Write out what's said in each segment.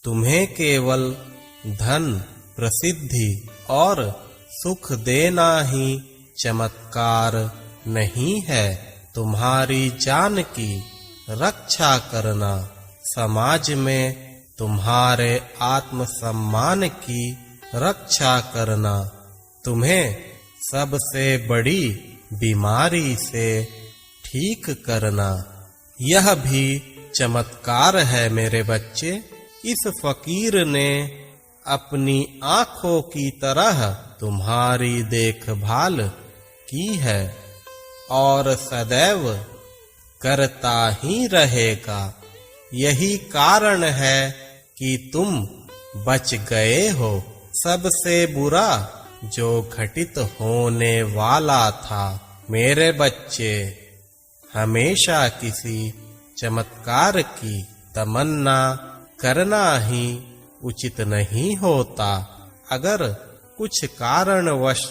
तुम्हें केवल धन, प्रसिद्धि और सुख देना ही चमत्कार नहीं है, तुम्हारी जान की रक्षा करना, समाज में तुम्हारे आत्मसम्मान की रक्षा करना, तुम्हें सबसे बड़ी बीमारी से ठीक करना, यह भी चमत्कार है मेरे बच्चे। इस फकीर ने अपनी आँखों की तरह तुम्हारी देखभाल की है और सदैव करता ही रहेगा। यही कारण है कि तुम बच गए हो। सबसे बुरा जो घटित होने वाला था मेरे बच्चे, हमेशा किसी चमत्कार की तमन्ना करना ही उचित नहीं होता। अगर कुछ कारणवश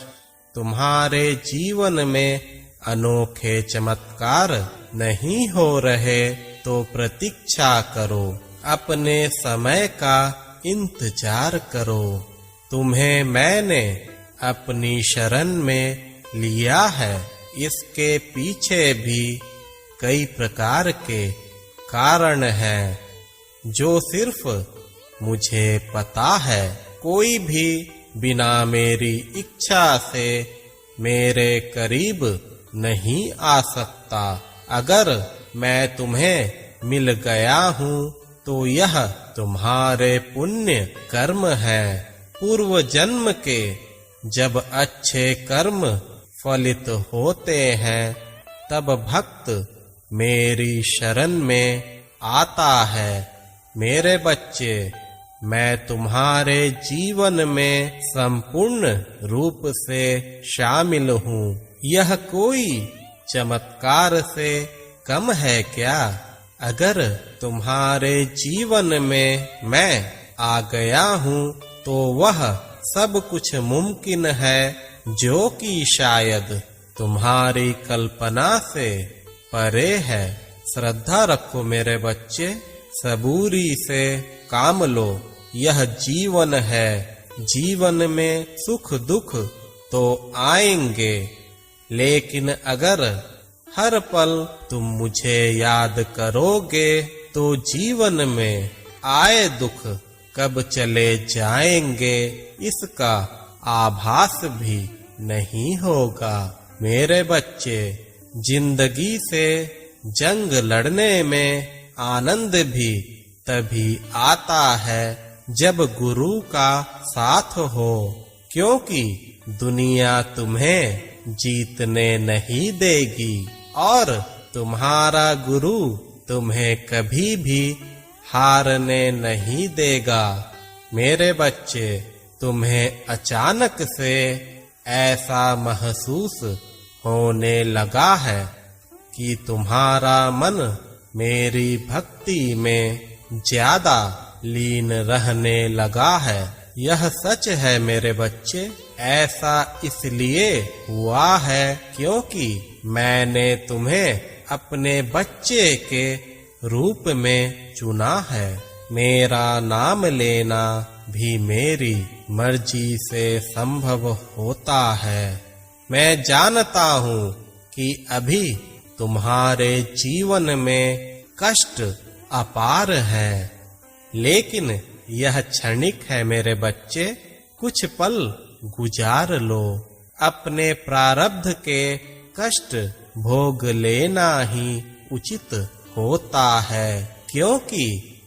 तुम्हारे जीवन में अनोखे चमत्कार नहीं हो रहे तो प्रतीक्षा करो, अपने समय का इंतजार करो। तुम्हें मैंने अपनी शरण में लिया है, इसके पीछे भी कई प्रकार के कारण हैं जो सिर्फ मुझे पता है। कोई भी बिना मेरी इच्छा से मेरे करीब नहीं आ सकता। अगर मैं तुम्हें मिल गया हूँ तो यह तुम्हारे पुण्य कर्म है। पूर्व जन्म के जब अच्छे कर्म फलित होते हैं तब भक्त मेरी शरण में आता है। मेरे बच्चे, मैं तुम्हारे जीवन में संपूर्ण रूप से शामिल हूँ। यह कोई चमत्कार से कम है क्या? अगर तुम्हारे जीवन में मैं आ गया हूँ तो वह सब कुछ मुमकिन है जो कि शायद तुम्हारी कल्पना से परे है। श्रद्धा रखो मेरे बच्चे, सबूरी से काम लो। यह जीवन है, जीवन में सुख दुख तो आएंगे, लेकिन अगर हर पल तुम मुझे याद करोगे तो जीवन में आए दुख कब चले जाएंगे इसका आभास भी नहीं होगा। मेरे बच्चे, जिंदगी से जंग लड़ने में आनंद भी तभी आता है जब गुरु का साथ हो, क्योंकि दुनिया तुम्हें जीतने नहीं देगी और तुम्हारा गुरु तुम्हें कभी भी हारने नहीं देगा। मेरे बच्चे, तुम्हें अचानक से ऐसा महसूस होने लगा है कि तुम्हारा मन मेरी भक्ति में ज्यादा लीन रहने लगा है। यह सच है मेरे बच्चे। ऐसा इसलिए हुआ है क्योंकि मैंने तुम्हें अपने बच्चे के रूप में चुना है। मेरा नाम लेना भी मेरी मर्जी से संभव होता है। मैं जानता हूँ कि अभी तुम्हारे जीवन में कष्ट अपार है, लेकिन यह क्षणिक है मेरे बच्चे। कुछ पल गुजार लो। अपने प्रारब्ध के कष्ट भोग लेना ही उचित होता है, क्योंकि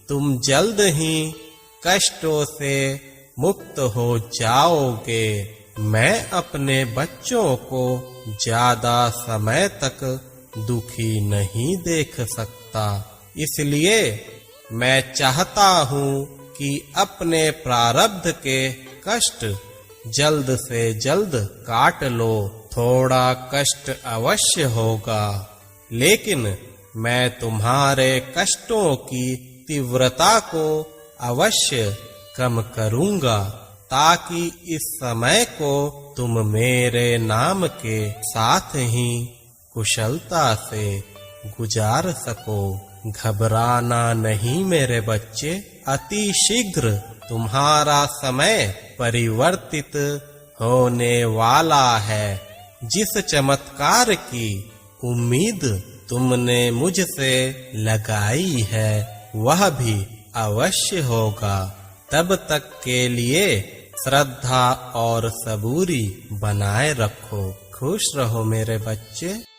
तुम जल्द ही कष्टों से मुक्त हो जाओगे। मैं अपने बच्चों को ज्यादा समय तक दुखी नहीं देख सकता, इसलिए मैं चाहता हूँ कि अपने प्रारब्ध के कष्ट जल्द से जल्द काट लो। थोड़ा कष्ट अवश्य होगा, लेकिन मैं तुम्हारे कष्टों की तीव्रता को अवश्य कम करूँगा, ताकि इस समय को तुम मेरे नाम के साथ ही कुशलता से गुजार सको। घबराना नहीं मेरे बच्चे। अति शीघ्र तुम्हारा समय परिवर्तित होने वाला है। जिस चमत्कार की उम्मीद तुमने मुझसे लगाई है वह भी अवश्य होगा। तब तक के लिए श्रद्धा और सबूरी बनाए रखो। खुश रहो मेरे बच्चे।